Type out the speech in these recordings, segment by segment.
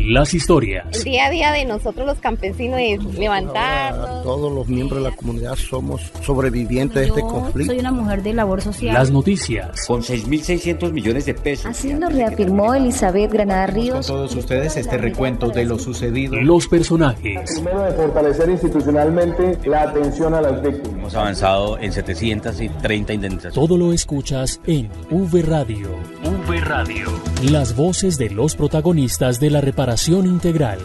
Las historias. El día a día de nosotros los campesinos es levantarnos. Todos los miembros de la comunidad somos sobrevivientes de este conflicto. Soy una mujer de labor social. Las noticias. Con 6.600 millones de pesos. Así lo reafirmó Elizabeth Granada Ríos. Con todos ustedes este recuento de lo sucedido. Los personajes. Primero, de fortalecer institucionalmente la atención a las víctimas. Hemos avanzado en 730 indemnizaciones. Todo lo escuchas en V Radio. V Radio. Las voces de los protagonistas de la reparación integral.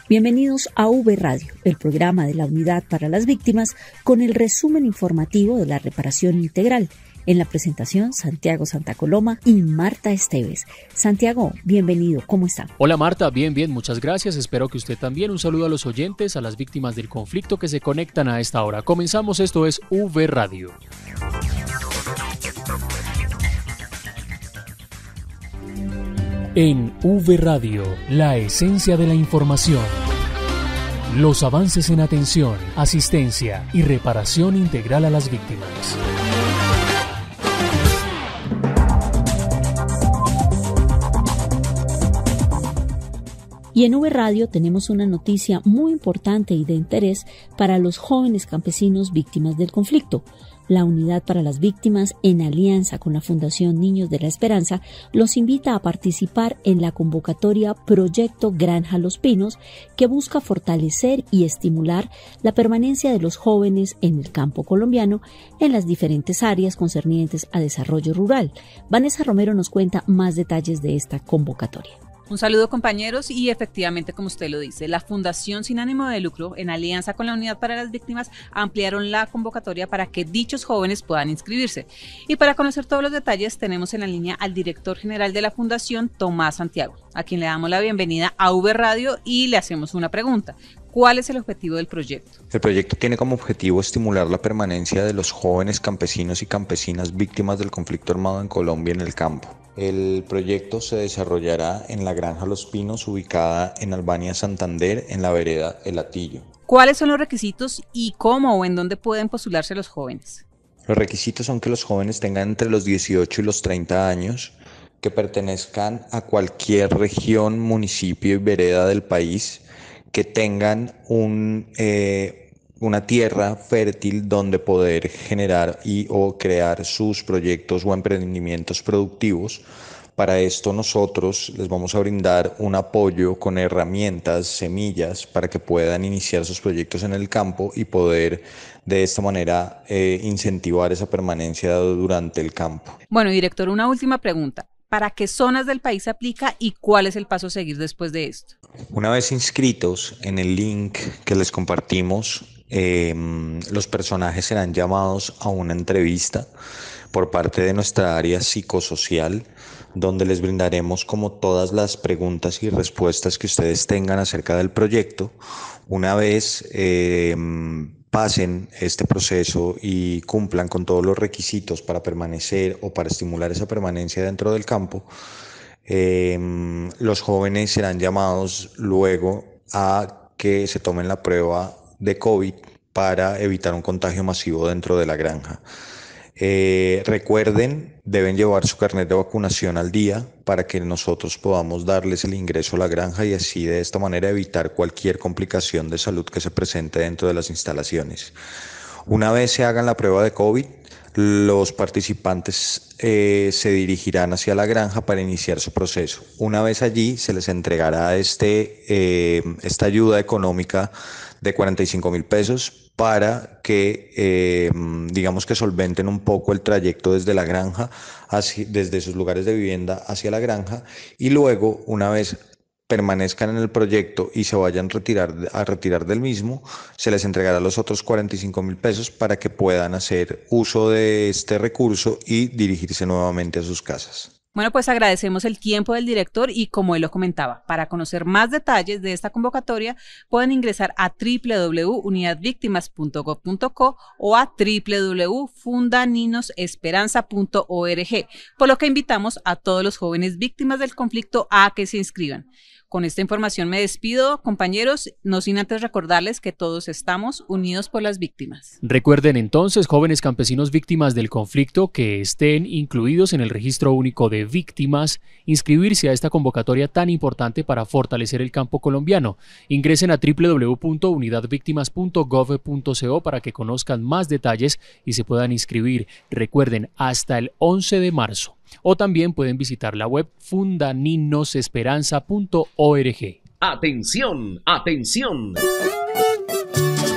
Bienvenidos a V Radio, el programa de la Unidad para las Víctimas, con el resumen informativo de la reparación integral. En la presentación, Santiago Santa Coloma y Marta Esteves. Santiago, bienvenido, ¿cómo está? Hola Marta, bien, muchas gracias, espero que usted también. Un saludo a los oyentes, a las víctimas del conflicto que se conectan a esta hora. Comenzamos, esto es V Radio. En V Radio, la esencia de la información. Los avances en atención, asistencia y reparación integral a las víctimas. Y en V Radio tenemos una noticia muy importante y de interés para los jóvenes campesinos víctimas del conflicto. La Unidad para las Víctimas, en alianza con la Fundación Niños de la Esperanza, los invita a participar en la convocatoria Proyecto Granja Los Pinos, que busca fortalecer y estimular la permanencia de los jóvenes en el campo colombiano en las diferentes áreas concernientes a desarrollo rural. Vanessa Romero nos cuenta más detalles de esta convocatoria. Un saludo, compañeros, y efectivamente, como usted lo dice, la Fundación Sin Ánimo de Lucro, en alianza con la Unidad para las Víctimas, ampliaron la convocatoria para que dichos jóvenes puedan inscribirse. Y para conocer todos los detalles, tenemos en la línea al director general de la Fundación, Tomás Santiago, a quien le damos la bienvenida a V Radio y le hacemos una pregunta. ¿Cuál es el objetivo del proyecto? El proyecto tiene como objetivo estimular la permanencia de los jóvenes campesinos y campesinas víctimas del conflicto armado en Colombia en el campo. El proyecto se desarrollará en la Granja Los Pinos, ubicada en Albania, Santander, en la vereda El Hatillo. ¿Cuáles son los requisitos y cómo o en dónde pueden postularse los jóvenes? Los requisitos son que los jóvenes tengan entre los 18 y los 30 años, que pertenezcan a cualquier región, municipio y vereda del país, que tengan una tierra fértil donde poder generar o crear sus proyectos o emprendimientos productivos. Para esto nosotros les vamos a brindar un apoyo con herramientas, semillas, para que puedan iniciar sus proyectos en el campo y poder de esta manera incentivar esa permanencia durante el campo. Bueno, director, una última pregunta. ¿Para qué zonas del país se aplica y cuál es el paso a seguir después de esto? Una vez inscritos, en el link que les compartimos, los personajes serán llamados a una entrevista por parte de nuestra área psicosocial, donde les brindaremos como todas las preguntas y respuestas que ustedes tengan acerca del proyecto. Una vez pasen este proceso y cumplan con todos los requisitos para permanecer o para estimular esa permanencia dentro del campo, los jóvenes serán llamados luego a que se tomen la prueba de COVID para evitar un contagio masivo dentro de la granja. Recuerden, deben llevar su carnet de vacunación al día para que nosotros podamos darles el ingreso a la granja y así de esta manera evitar cualquier complicación de salud que se presente dentro de las instalaciones. Una vez se hagan la prueba de COVID, los participantes se dirigirán hacia la granja para iniciar su proceso. Una vez allí se les entregará esta ayuda económica de 45.000 pesos para que digamos que solventen un poco el trayecto desde la granja, desde sus lugares de vivienda hacia la granja, y luego, una vez permanezcan en el proyecto y se vayan a retirar del mismo, se les entregará los otros 45.000 pesos para que puedan hacer uso de este recurso y dirigirse nuevamente a sus casas. Bueno, pues agradecemos el tiempo del director y, como él lo comentaba, para conocer más detalles de esta convocatoria pueden ingresar a www.unidadvictimas.gov.co o a www.fundaninosesperanza.org, por lo que invitamos a todos los jóvenes víctimas del conflicto a que se inscriban. Con esta información me despido, compañeros, no sin antes recordarles que todos estamos unidos por las víctimas. Recuerden entonces, jóvenes campesinos víctimas del conflicto que estén incluidos en el Registro Único de Víctimas, inscribirse a esta convocatoria tan importante para fortalecer el campo colombiano. Ingresen a www.unidadvictimas.gov.co para que conozcan más detalles y se puedan inscribir. Recuerden, hasta el 11 de marzo. O también pueden visitar la web fundaninosesperanza.org. ¡Atención! ¡Atención!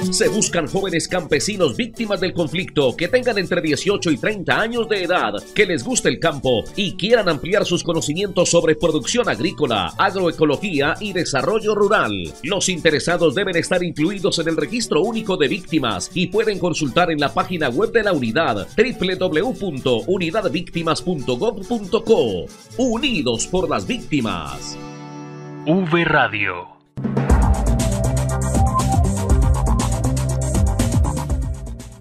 Se buscan jóvenes campesinos víctimas del conflicto que tengan entre 18 y 30 años de edad, que les guste el campo y quieran ampliar sus conocimientos sobre producción agrícola, agroecología y desarrollo rural. Los interesados deben estar incluidos en el Registro Único de Víctimas y pueden consultar en la página web de la unidad www.unidadvictimas.gov.co. Unidos por las víctimas. V Radio.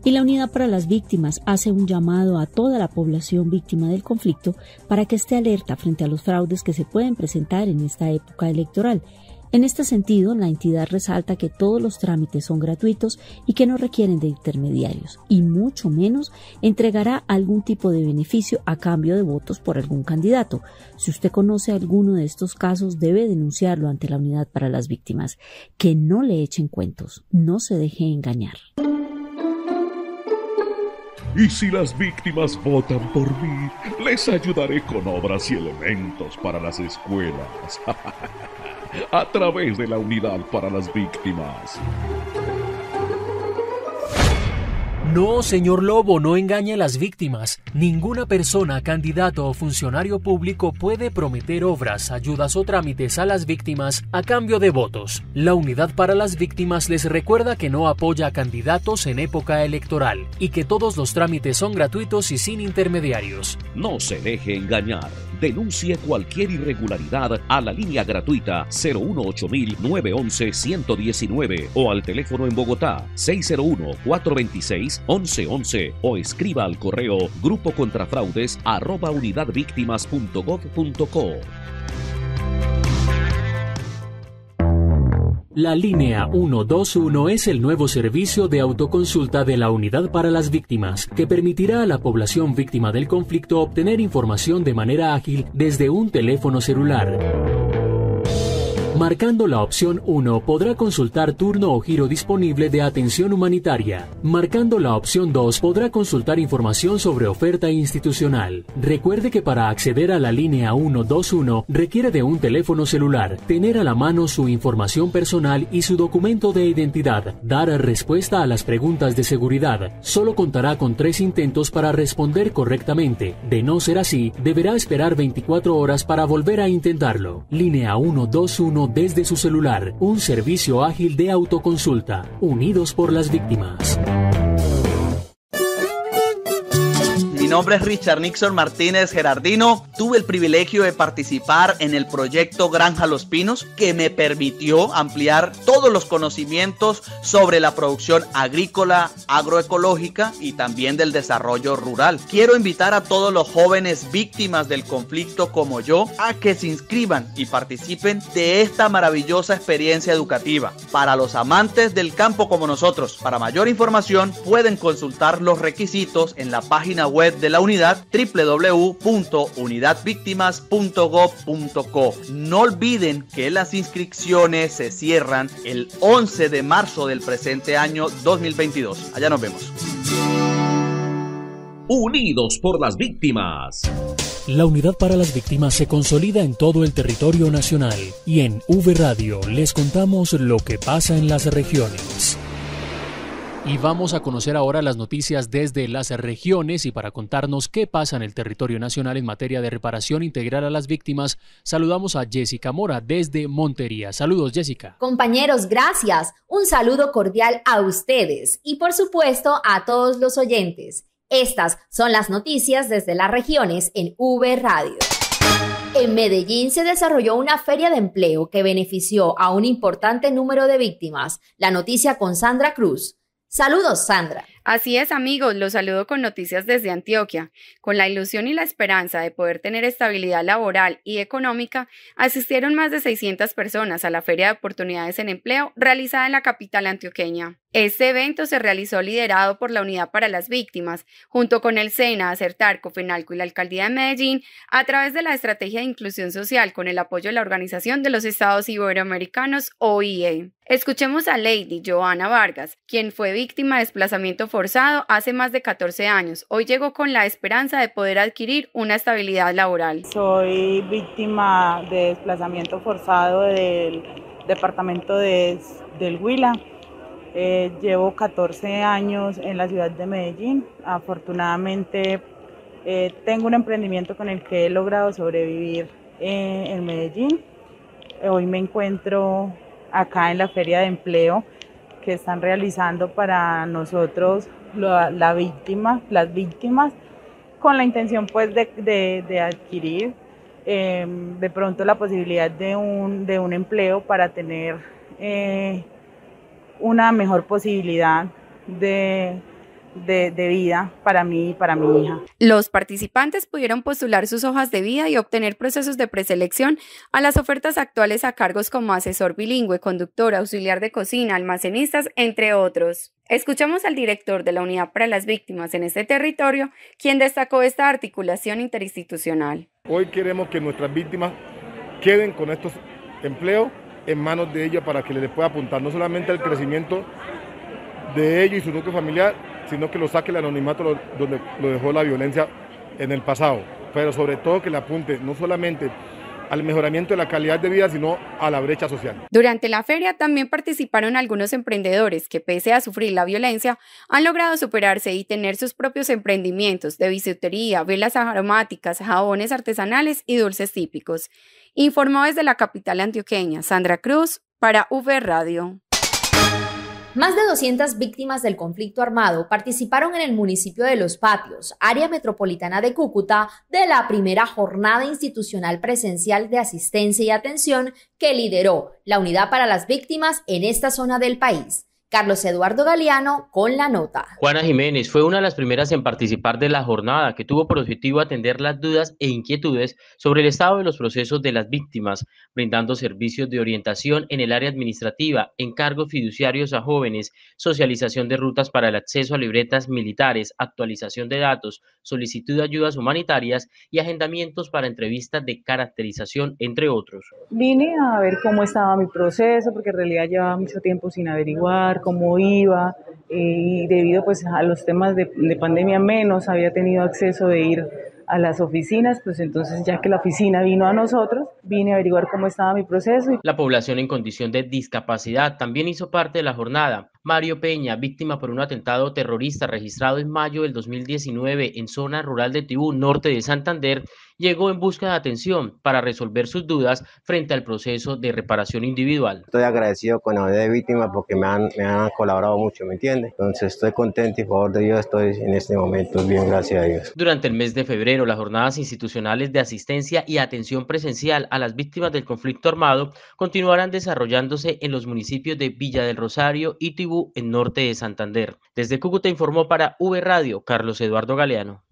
Y la Unidad para las Víctimas hace un llamado a toda la población víctima del conflicto para que esté alerta frente a los fraudes que se pueden presentar en esta época electoral. En este sentido, la entidad resalta que todos los trámites son gratuitos y que no requieren de intermediarios, y mucho menos entregará algún tipo de beneficio a cambio de votos por algún candidato. Si usted conoce alguno de estos casos, debe denunciarlo ante la Unidad para las Víctimas. Que no le echen cuentos, no se deje engañar. Y si las víctimas votan por mí, les ayudaré con obras y elementos para las escuelas. A través de la Unidad para las Víctimas. No, señor Lobo, no engañe a las víctimas. Ninguna persona, candidato o funcionario público puede prometer obras, ayudas o trámites a las víctimas a cambio de votos. La Unidad para las Víctimas les recuerda que no apoya a candidatos en época electoral y que todos los trámites son gratuitos y sin intermediarios. No se deje engañar. Denuncie cualquier irregularidad a la línea gratuita 018-911-119 o al teléfono en Bogotá 601-426-1111 o escriba al correo grupocontrafraudes@unidadvictimas.gov.co. La línea 121 es el nuevo servicio de autoconsulta de la Unidad para las Víctimas, que permitirá a la población víctima del conflicto obtener información de manera ágil desde un teléfono celular. Marcando la opción 1 podrá consultar turno o giro disponible de atención humanitaria. Marcando la opción 2 podrá consultar información sobre oferta institucional. Recuerde que para acceder a la línea 121 requiere de un teléfono celular, tener a la mano su información personal y su documento de identidad, dar respuesta a las preguntas de seguridad. Solo contará con 3 intentos para responder correctamente. De no ser así, deberá esperar 24 horas para volver a intentarlo. Línea 121 desde su celular, un servicio ágil de autoconsulta. Unidos por las víctimas. Mi nombre es Richard Nixon Martínez Gerardino. Tuve el privilegio de participar en el proyecto Granja Los Pinos, que me permitió ampliar todos los conocimientos sobre la producción agrícola, agroecológica y también del desarrollo rural. Quiero invitar a todos los jóvenes víctimas del conflicto como yo a que se inscriban y participen de esta maravillosa experiencia educativa. Para los amantes del campo como nosotros, para mayor información pueden consultar los requisitos en la página web de la unidad www.unidadvictimas.gov.co. No olviden que las inscripciones se cierran el 11 de marzo del presente año 2022. Allá nos vemos. Unidos por las víctimas. La Unidad para las Víctimas se consolida en todo el territorio nacional y en V Radio les contamos lo que pasa en las regiones. Y vamos a conocer ahora las noticias desde las regiones, y para contarnos qué pasa en el territorio nacional en materia de reparación integral a las víctimas, saludamos a Jessica Mora desde Montería. Saludos, Jessica. Compañeros, gracias. Un saludo cordial a ustedes y por supuesto a todos los oyentes. Estas son las noticias desde las regiones en V Radio. En Medellín se desarrolló una feria de empleo que benefició a un importante número de víctimas. La noticia con Sandra Cruz. Saludos, Sandra. Así es, amigos, los saludo con noticias desde Antioquia. Con la ilusión y la esperanza de poder tener estabilidad laboral y económica, asistieron más de 600 personas a la Feria de Oportunidades en Empleo realizada en la capital antioqueña. Este evento se realizó liderado por la Unidad para las Víctimas, junto con el SENA, Acertar, Cofenalco y la Alcaldía de Medellín, a través de la Estrategia de Inclusión Social con el apoyo de la Organización de los Estados Iberoamericanos, OIE. Escuchemos a Lady Joana Vargas, quien fue víctima de desplazamiento forzado hace más de 14 años. Hoy llegó con la esperanza de poder adquirir una estabilidad laboral. Soy víctima de desplazamiento forzado del departamento del Huila. Llevo 14 años en la ciudad de Medellín. Afortunadamente tengo un emprendimiento con el que he logrado sobrevivir en Medellín. Hoy me encuentro acá en la Feria de Empleo que están realizando para nosotros las víctimas, con la intención pues de adquirir de pronto la posibilidad de un empleo para tener una mejor posibilidad de vida para mí y para mi hija. Los participantes pudieron postular sus hojas de vida y obtener procesos de preselección a las ofertas actuales a cargos como asesor bilingüe, conductor, auxiliar de cocina, almacenistas, entre otros. Escuchamos al director de la Unidad para las Víctimas en este territorio, quien destacó esta articulación interinstitucional. Hoy queremos que nuestras víctimas queden con estos empleos en manos de ella para que les pueda apuntar no solamente al crecimiento de ellos y su núcleo familiar, sino que lo saque el anonimato donde lo dejó la violencia en el pasado, pero sobre todo que le apunte no solamente al mejoramiento de la calidad de vida, sino a la brecha social. Durante la feria también participaron algunos emprendedores que, pese a sufrir la violencia, han logrado superarse y tener sus propios emprendimientos de bisutería, velas aromáticas, jabones artesanales y dulces típicos. Informó desde la capital antioqueña Sandra Cruz para V Radio. Más de 200 víctimas del conflicto armado participaron en el municipio de Los Patios, área metropolitana de Cúcuta, de la primera jornada institucional presencial de asistencia y atención que lideró la Unidad para las Víctimas en esta zona del país. Carlos Eduardo Galeano con la nota. Juana Jiménez fue una de las primeras en participar de la jornada, que tuvo por objetivo atender las dudas e inquietudes sobre el estado de los procesos de las víctimas, brindando servicios de orientación en el área administrativa, encargos fiduciarios a jóvenes, socialización de rutas para el acceso a libretas militares, actualización de datos, solicitud de ayudas humanitarias y agendamientos para entrevistas de caracterización, entre otros. Vine a ver cómo estaba mi proceso, porque en realidad llevaba mucho tiempo sin averiguar cómo iba, y debido pues a los temas de pandemia menos había tenido acceso de ir a las oficinas, pues entonces ya que la oficina vino a nosotros, vine a averiguar cómo estaba mi proceso. La población en condición de discapacidad también hizo parte de la jornada. Mario Peña, víctima por un atentado terrorista registrado en mayo del 2019 en zona rural de Tibú, norte de Santander, llegó en busca de atención para resolver sus dudas frente al proceso de reparación individual. Estoy agradecido con la unidad de víctimas porque me han colaborado mucho, ¿me entiendes? Entonces estoy contento y por favor de Dios estoy en este momento bien, gracias a Dios. Durante el mes de febrero, las jornadas institucionales de asistencia y atención presencial a las víctimas del conflicto armado continuarán desarrollándose en los municipios de Villa del Rosario y Tibú, en norte de Santander. Desde Cúcuta informó para V Radio Carlos Eduardo Galeano.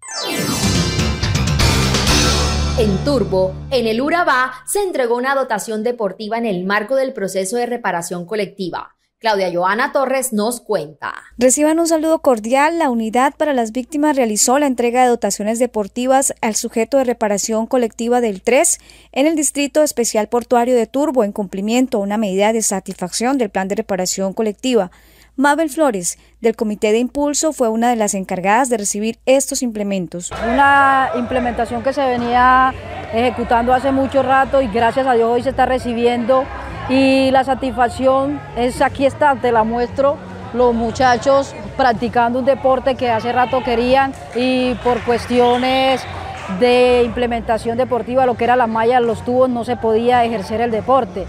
En Turbo, en el Urabá, se entregó una dotación deportiva en el marco del proceso de reparación colectiva. Claudia Joana Torres nos cuenta. Reciban un saludo cordial. La Unidad para las Víctimas realizó la entrega de dotaciones deportivas al sujeto de reparación colectiva del 3 en el Distrito Especial Portuario de Turbo, en cumplimiento a una medida de satisfacción del plan de reparación colectiva. Mabel Flores, del Comité de Impulso, fue una de las encargadas de recibir estos implementos. Una implementación que se venía ejecutando hace mucho rato y gracias a Dios hoy se está recibiendo, y la satisfacción es, aquí está, te la muestro, los muchachos practicando un deporte que hace rato querían y por cuestiones de implementación deportiva, lo que era la malla, los tubos, no se podía ejercer el deporte.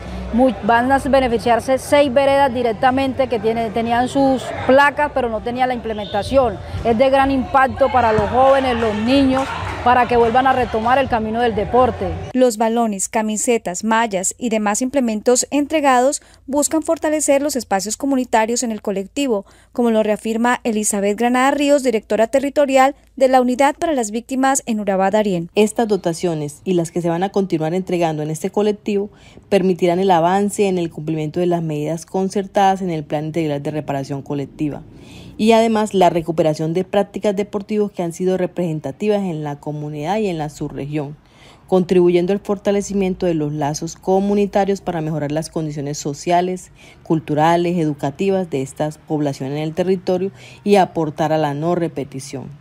Van a beneficiarse 6 veredas directamente que tenían sus placas pero no tenían la implementación. Es de gran impacto para los jóvenes, los niños, para que vuelvan a retomar el camino del deporte. Los balones, camisetas, mallas y demás implementos entregados buscan fortalecer los espacios comunitarios en el colectivo, como lo reafirma Elizabeth Granada Ríos, directora territorial de la Unidad para las Víctimas en Urabá, Darién. Estas dotaciones y las que se van a continuar entregando en este colectivo permitirán el avance en el cumplimiento de las medidas concertadas en el Plan Integral de Reparación Colectiva y además la recuperación de prácticas deportivas que han sido representativas en la comunidad y en la subregión, contribuyendo al fortalecimiento de los lazos comunitarios para mejorar las condiciones sociales, culturales, educativas de estas poblaciones en el territorio y aportar a la no repetición.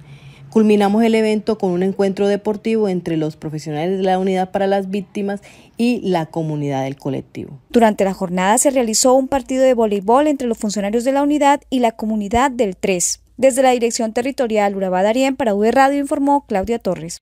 Culminamos el evento con un encuentro deportivo entre los profesionales de la Unidad para las Víctimas y la comunidad del colectivo. Durante la jornada se realizó un partido de voleibol entre los funcionarios de la unidad y la comunidad del 3. Desde la Dirección Territorial Urabá, Darién, para V Radio informó Claudia Torres.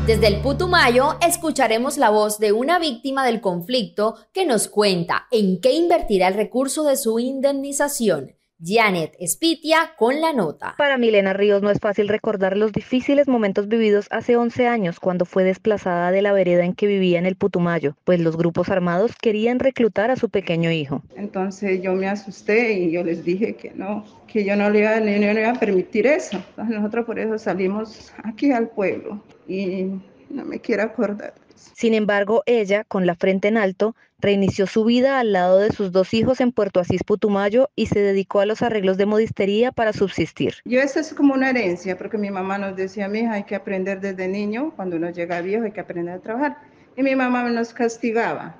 Desde el Putumayo escucharemos la voz de una víctima del conflicto que nos cuenta en qué invertirá el recurso de su indemnización. Janet Espitia con la nota. Para Milena Ríos no es fácil recordar los difíciles momentos vividos hace 11 años cuando fue desplazada de la vereda en que vivía en el Putumayo, pues los grupos armados querían reclutar a su pequeño hijo. Entonces yo me asusté y yo les dije que no, que yo no le iba a permitir eso. Entonces nosotros por eso salimos aquí al pueblo y no me quiero acordar. Sin embargo, ella, con la frente en alto, reinició su vida al lado de sus 2 hijos en Puerto Asís, Putumayo, y se dedicó a los arreglos de modistería para subsistir. Eso es como una herencia, porque mi mamá nos decía, mija, hay que aprender desde niño, cuando uno llega viejo hay que aprender a trabajar. Y mi mamá nos castigaba,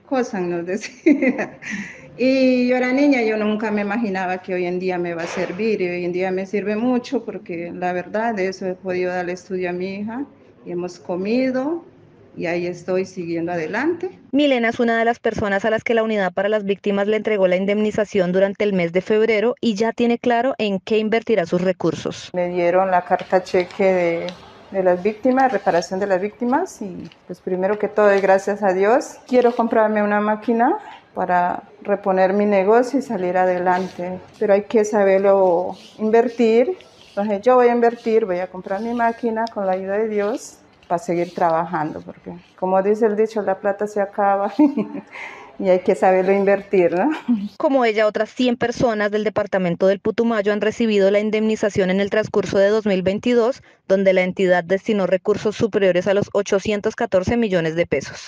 cosas nos decía. Y yo era niña, yo nunca me imaginaba que hoy en día me va a servir, y hoy en día me sirve mucho, porque la verdad de eso he podido darle estudio a mi hija, y hemos comido, y ahí estoy siguiendo adelante. Milena es una de las personas a las que la Unidad para las Víctimas le entregó la indemnización durante el mes de febrero y ya tiene claro en qué invertirá sus recursos. Me dieron la carta cheque de las víctimas, reparación de las víctimas, y pues primero que todo, gracias a Dios, quiero comprarme una máquina para reponer mi negocio y salir adelante, pero hay que saberlo invertir. Entonces yo voy a invertir, voy a comprar mi máquina con la ayuda de Dios, para seguir trabajando, porque como dice el dicho, la plata se acaba y hay que saberlo invertir, ¿no? Como ella, otras 100 personas del departamento del Putumayo han recibido la indemnización en el transcurso de 2022, donde la entidad destinó recursos superiores a los 814 millones de pesos.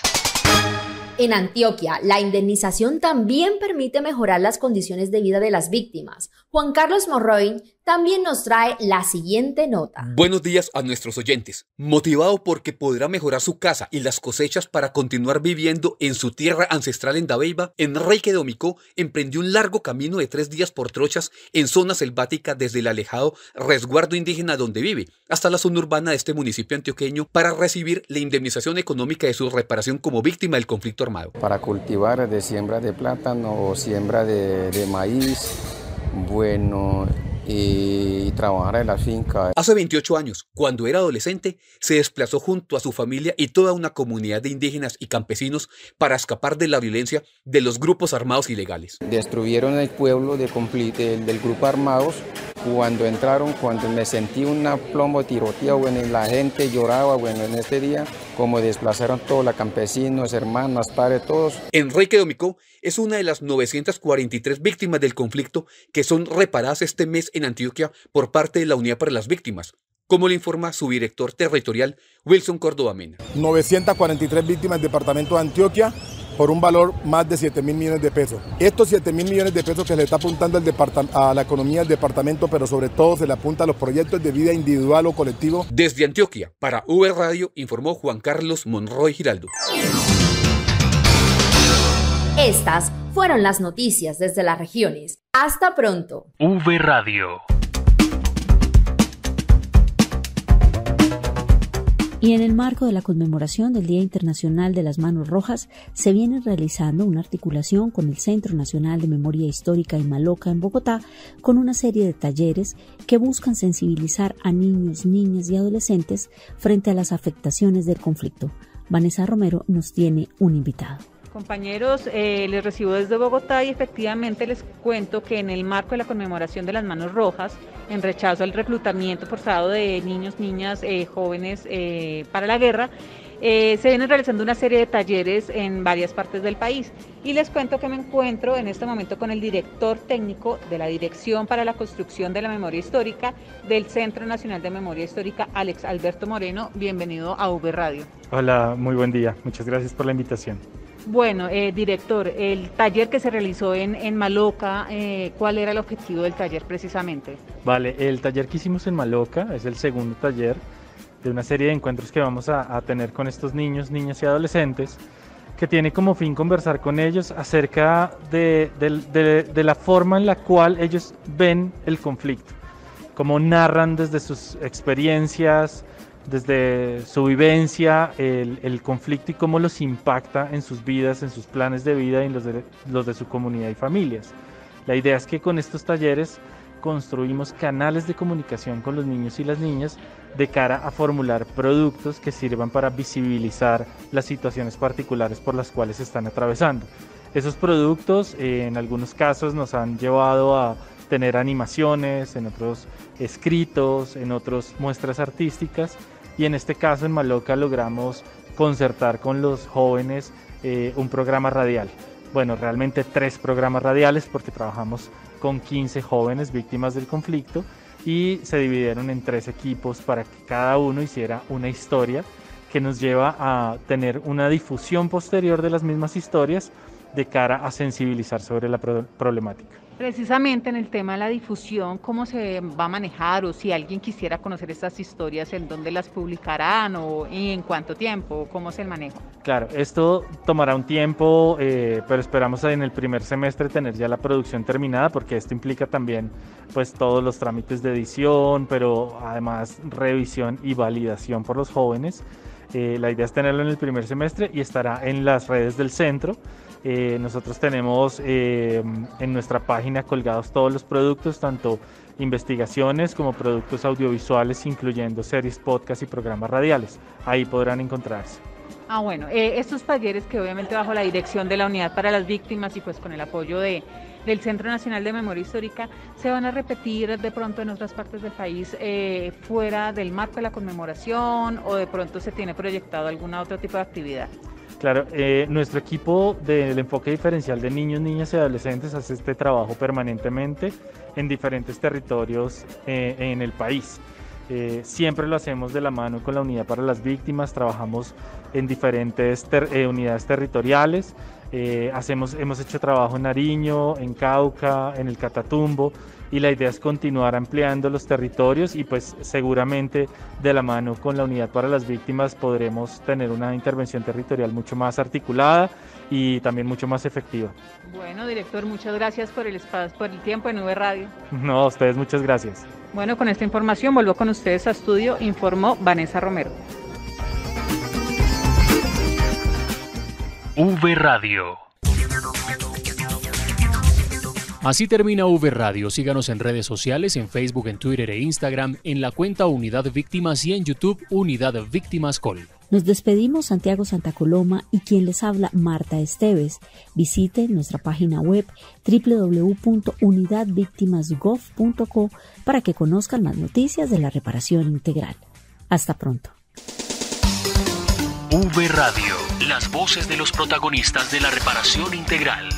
En Antioquia, la indemnización también permite mejorar las condiciones de vida de las víctimas. Juan Carlos Monroy también nos trae la siguiente nota. Buenos días a nuestros oyentes. Motivado porque podrá mejorar su casa y las cosechas para continuar viviendo en su tierra ancestral en Dabeiba, Enrique Domicó emprendió un largo camino de 3 días por trochas en zona selvática desde el alejado resguardo indígena donde vive hasta la zona urbana de este municipio antioqueño para recibir la indemnización económica de su reparación como víctima del conflicto armado. Para cultivar de siembra de plátano o siembra de maíz, bueno, y trabajar en la finca. Hace 28 años, cuando era adolescente, se desplazó junto a su familia y toda una comunidad de indígenas y campesinos para escapar de la violencia de los grupos armados ilegales. Destruyeron el pueblo del grupo armados. Cuando entraron, cuando me sentí un plomo tiroteado, bueno, y la gente lloraba, bueno, en este día, como desplazaron todos los campesinos, hermanos, padres, todos. Enrique Domicó es una de las 943 víctimas del conflicto que son reparadas este mes en Antioquia por parte de la Unidad para las Víctimas, como le informa su director territorial, Wilson Córdoba Mena. 943 víctimas del departamento de Antioquia, por un valor más de 7.000 millones de pesos. Estos 7.000 millones de pesos que le está apuntando a la economía del departamento, pero sobre todo se le apunta a los proyectos de vida individual o colectivo. Desde Antioquia, para V Radio, informó Juan Carlos Monroy Giraldo. Estas fueron las noticias desde las regiones. Hasta pronto. V Radio. Y en el marco de la conmemoración del Día Internacional de las Manos Rojas, se viene realizando una articulación con el Centro Nacional de Memoria Histórica Imaloca en Bogotá, con una serie de talleres que buscan sensibilizar a niños, niñas y adolescentes frente a las afectaciones del conflicto. Vanessa Romero nos tiene un invitado. Compañeros, les recibo desde Bogotá y efectivamente les cuento que en el marco de la conmemoración de las Manos Rojas, en rechazo al reclutamiento forzado de niños, niñas, jóvenes para la guerra, se vienen realizando una serie de talleres en varias partes del país y les cuento que me encuentro en este momento con el director técnico de la Dirección para la Construcción de la Memoria Histórica del Centro Nacional de Memoria Histórica, Alex Alberto Moreno. Bienvenido a V Radio. Hola, muy buen día. Muchas gracias por la invitación. Bueno, director, el taller que se realizó en Maloca, ¿cuál era el objetivo del taller precisamente? Vale, el taller que hicimos en Maloca es el segundo taller de una serie de encuentros que vamos a tener con estos niños, niñas y adolescentes, que tiene como fin conversar con ellos acerca de la forma en la cual ellos ven el conflicto, cómo narran desde sus experiencias, desde su vivencia, el conflicto y cómo los impacta en sus vidas, en sus planes de vida y en los de su comunidad y familias. La idea es que con estos talleres construimos canales de comunicación con los niños y las niñas de cara a formular productos que sirvan para visibilizar las situaciones particulares por las cuales están atravesando. Esos productos en algunos casos nos han llevado a tener animaciones, en otros escritos, en otros muestras artísticas y en este caso en Maloca logramos concertar con los jóvenes un programa radial. Bueno, realmente 3 programas radiales porque trabajamos con 15 jóvenes víctimas del conflicto y se dividieron en 3 equipos para que cada uno hiciera una historia que nos lleva a tener una difusión posterior de las mismas historias de cara a sensibilizar sobre la problemática. Precisamente en el tema de la difusión, ¿cómo se va a manejar? O si alguien quisiera conocer estas historias, ¿en dónde las publicarán y en cuánto tiempo? ¿Cómo es el manejo? Claro, esto tomará un tiempo, pero esperamos en el primer semestre tener ya la producción terminada, porque esto implica también pues todos los trámites de edición, pero además revisión y validación por los jóvenes. La idea es tenerlo en el primer semestre y estará en las redes del centro. Nosotros tenemos en nuestra página colgados todos los productos, tanto investigaciones como productos audiovisuales, incluyendo series, podcasts y programas radiales. Ahí podrán encontrarse. Bueno, estos talleres que obviamente bajo la dirección de la Unidad para las Víctimas y pues con el apoyo del Centro Nacional de Memoria Histórica, ¿se van a repetir de pronto en otras partes del país fuera del marco de la conmemoración o de pronto se tiene proyectado algún otro tipo de actividad? Claro, nuestro equipo del enfoque diferencial de niños, niñas y adolescentes hace este trabajo permanentemente en diferentes territorios en el país. Siempre lo hacemos de la mano con la Unidad para las Víctimas, trabajamos en diferentes unidades territoriales, hemos hecho trabajo en Nariño, en Cauca, en el Catatumbo, y la idea es continuar ampliando los territorios y pues seguramente de la mano con la Unidad para las Víctimas podremos tener una intervención territorial mucho más articulada y también mucho más efectiva. Bueno, director, muchas gracias por el espacio, por el tiempo en V Radio. No, a ustedes muchas gracias. Bueno, con esta información vuelvo con ustedes a estudio, informó Vanessa Romero. V Radio. Así termina V Radio. Síganos en redes sociales, en Facebook, en Twitter e Instagram, en la cuenta Unidad Víctimas y en YouTube Unidad Víctimas Col. Nos despedimos Santiago Santa Coloma y quien les habla Marta Esteves. Visite nuestra página web www.unidadvictimasgov.co para que conozcan más noticias de la reparación integral. Hasta pronto. V Radio, las voces de los protagonistas de la reparación integral.